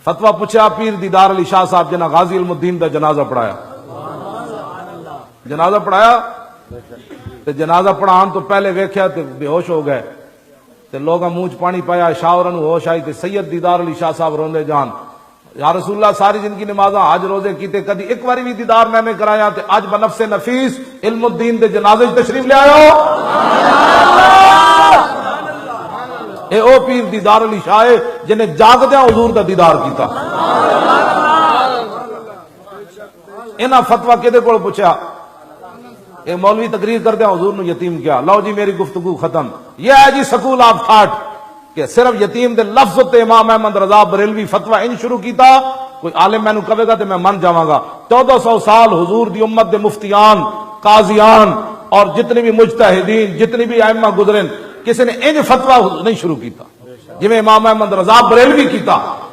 फतवा पूछा पीर दीदार अली शाह साहब जना गाजी इल्मुद्दीन का जनाजा पढ़ाया, जनाजा पढ़ाया ते जनाजा पढ़ाने तो पहले वेख्या ते बेहोश हो गए ते लोग मुंह च पानी पाया, शाह होश आई ते सैयद दीदार अली शाह साहब रोंदे जान, या रसूलुल्लाह सारी जिंदगी नमाजा हज रोजे कीते, कदी एक बारी भी दीदार मैंने कराया ते अज बनफसे नफीस इल्मुद्दीन दे जनाजे तशरीफ ले आयो। ए ओ पीर दीदार अली शाह है जिन्हें जागदे हुजूर दा दीदार कीता। इन्हां फतवा किहदे कोल पुछया, एक मौलवी तकरीर करते हुजूर ने यतीम किया, लो जी मेरी गुफ्तगू खत्म। यह है जी स्कूल ऑफ थॉट कि सिर्फ यतीम दे लफ्ज ते इमाम अहमद रजा बरेलवी फतवा इन शुरू किया, कोई आलिम मैनू कहेगा तो मैं मन जावांगा। 1400 साल हुजूर दी उम्मत दे मुफ्तियान, काजियान और जितने भी मुजतहिदीन, जितने भी आइम्मा गुजरे, किसी ने इंज फतवा नहीं शुरू किया जिवें इमाम अहमद रजा बरेलवी किया।